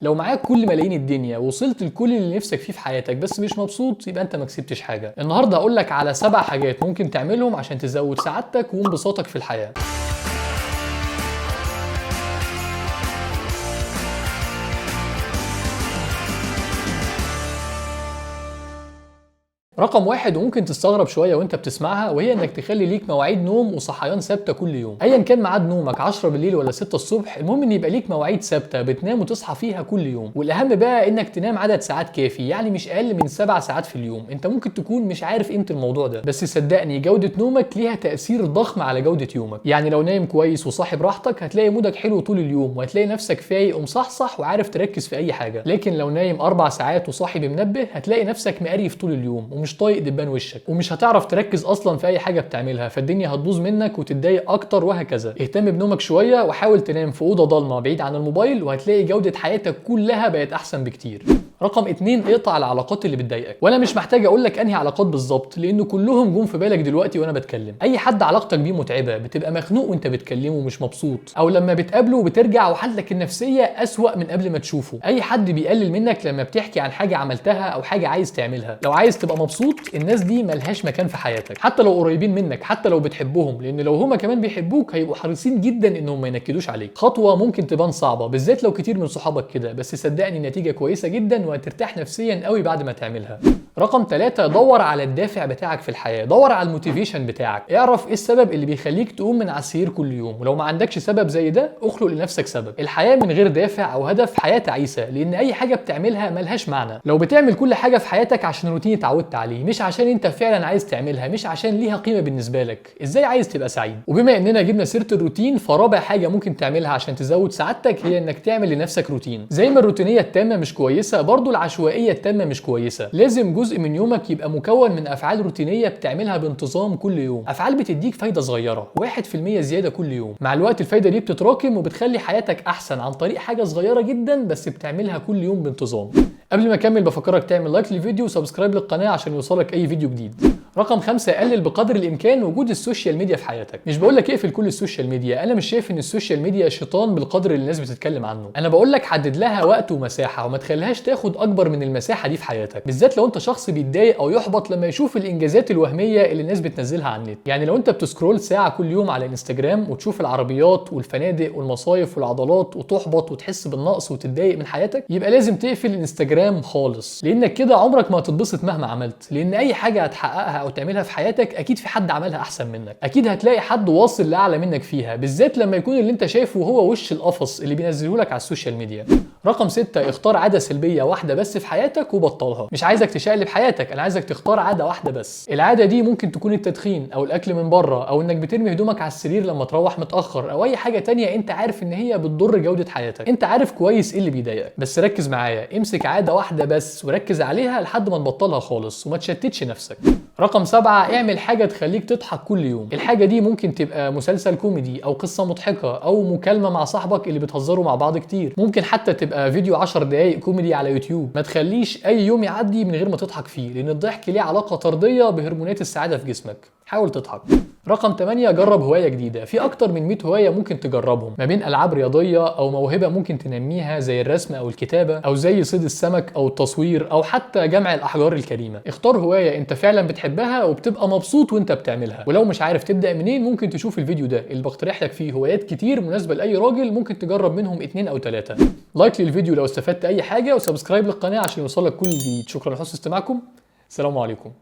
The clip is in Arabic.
لو معاك كل ملايين الدنيا وصلت لكل اللي نفسك فيه في حياتك بس مش مبسوط، يبقى انت ما كسبتش حاجه. النهارده هقول لك على 7 حاجات ممكن تعملهم عشان تزود سعادتك وانبساطك في الحياه. رقم 1 وممكن تستغرب شويه وانت بتسمعها، وهي انك تخلي ليك مواعيد نوم وصحيان ثابته كل يوم. ايا كان ميعاد نومك 10 بالليل ولا 6 الصبح، المهم ان يبقى ليك مواعيد ثابته بتنام وتصحى فيها كل يوم. والاهم بقى انك تنام عدد ساعات كافي، يعني مش اقل من 7 ساعات في اليوم. انت ممكن تكون مش عارف قيمه الموضوع ده، بس صدقني جوده نومك ليها تاثير ضخم على جوده يومك. يعني لو نايم كويس وصاحي براحتك هتلاقي مودك حلو طول اليوم، وهتلاقي نفسك فايق ومصحصح وعارف تركز في اي حاجه. لكن لو نايم 4 ساعات وصاحي بمنبه هتلاقي نفسك مقريف طول اليوم ومش طايق دبان وشك، ومش هتعرف تركز اصلا في اي حاجه بتعملها، فالدنيا هتبوظ منك وتتضايق اكتر، وهكذا. اهتم بنومك شويه وحاول تنام في اوضه ضلمه بعيد عن الموبايل، وهتلاقي جوده حياتك كلها بقت احسن بكتير. رقم 2 اقطع العلاقات اللي بتضايقك. وانا مش محتاج اقول لك انهي علاقات بالظبط، لان كلهم جم في بالك دلوقتي وانا بتكلم. اي حد علاقتك بيه متعبه، بتبقى مخنوق وانت بتكلمه ومش مبسوط، او لما بتقابله بترجع وحالتك النفسيه اسوأ من قبل ما تشوفه. اي حد بيقلل منك لما بتحكي عن حاجه عملتها او حاجه عايز تعملها. لو عايز تبقى مبسوط، الناس دي ملهاش مكان في حياتك، حتى لو قريبين منك، حتى لو بتحبهم، لان لو هما كمان بيحبوك هيبقوا حريصين جدا انهم ما ينكدوش عليك. خطوه ممكن تبان صعبه بالذات لو كتير من صحابك كده، بس صدقني النتيجه كويسه جدا وهترتاح نفسيا قوي بعد ما تعملها. رقم 3 دور على الدافع بتاعك في الحياه، دور على الموتيفيشن بتاعك. اعرف ايه السبب اللي بيخليك تقوم من على السرير كل يوم، ولو ما عندكش سبب زي ده اخلق لنفسك سبب. الحياه من غير دافع او هدف حياه تعيسه، لان اي حاجه بتعملها ملهاش معنى. لو بتعمل كل حاجه في حياتك عشان روتين اتعودت عليه، مش عشان انت فعلا عايز تعملها، مش عشان ليها قيمه بالنسبه لك، ازاي عايز تبقى سعيد؟ وبما اننا جبنا سيره الروتين، فرابع حاجه ممكن تعملها عشان تزود سعادتك هي انك تعمل لنفسك روتين. زي ما الروتينيه التامه مش كويسه، برضو العشوائيه التامه مش كويسه. لازم جزء من يومك يبقى مكون من افعال روتينيه بتعملها بانتظام كل يوم، افعال بتديك فايده صغيره 1% زياده كل يوم. مع الوقت الفايده دي بتتراكم وبتخلي حياتك احسن عن طريق حاجه صغيره جدا بس بتعملها كل يوم بانتظام. قبل ما اكمل بفكرك تعمل لايك للفيديو وسبسكرايب للقناه عشان يوصلك اي فيديو جديد. رقم 5 قلل بقدر الامكان وجود السوشيال ميديا في حياتك. مش بقول لك اقفل كل السوشيال ميديا، انا مش شايف ان السوشيال ميديا شيطان بالقدر اللي الناس بتتكلم عنه. انا بقول لك حدد لها وقت ومساحه، وما تخليهاش تاخد اكبر من المساحه دي في حياتك، بالذات لو انت شخص بيتضايق او يحبط لما يشوف الانجازات الوهميه اللي الناس بتنزلها على النت. يعني لو انت بتسكرول ساعه كل يوم على انستجرام وتشوف العربيات والفنادق والمصايف والعضلات وتحبط وتحس بالنقص وتتضايق من حياتك، يبقى لازم تقفل الانستجرام خالص، لانك كده عمرك ما هتتبسط مهما عملت. لان اي حاجه هتحققها او تعملها في حياتك اكيد في حد عملها احسن منك، اكيد هتلاقي حد واصل لاعلى منك فيها، بالذات لما يكون اللي انت شايفه هو وش القفص اللي بينزله لك على السوشيال ميديا. رقم 6 اختار عاده سلبيه واحده بس في حياتك وبطلها. مش عايزك تشقلب حياتك، انا عايزك تختار عاده واحده بس. العاده دي ممكن تكون التدخين او الاكل من بره، او انك بترمي هدومك على السرير لما تروح متاخر، او اي حاجه تانية انت عارف ان هي بتضر جوده حياتك. انت عارف كويس ايه اللي بيضايقك، بس ركز معايا، امسك عاده واحده بس وركز عليها لحد ما تبطلها خالص وما تشتتش نفسك. رقم 7 اعمل حاجه تخليك تضحك كل يوم. الحاجه دي ممكن تبقى مسلسل كوميدي او قصه مضحكه او مكالمه مع صاحبك اللي بتهزروا مع بعض كتير، ممكن حتى تبقى فيديو 10 دقايق كوميدي على يوتيوب. ما تخليش اي يوم يعدي من غير ما تضحك فيه، لان الضحك ليه علاقه طرديه بهرمونات السعاده في جسمك. حاول تضحك. رقم 8 جرب هوايه جديده. في اكتر من 100 هوايه ممكن تجربهم، ما بين العاب رياضيه او موهبه ممكن تنميها زي الرسم او الكتابه او زي صيد السمك او التصوير او حتى جمع الاحجار الكريمه. اختار هوايه انت فعلا بتحبها وبتبقى مبسوط وانت بتعملها. ولو مش عارف تبدا منين، ممكن تشوف الفيديو ده اللي بقترح لك فيه هوايات كتير مناسبه لاي راجل، ممكن تجرب منهم 2 أو 3. لايك للفيديو لو استفدت اي حاجه، وسبسكرايب للقناه عشان يوصلك كل جديد. شكرا لحسن استماعكم، السلام عليكم.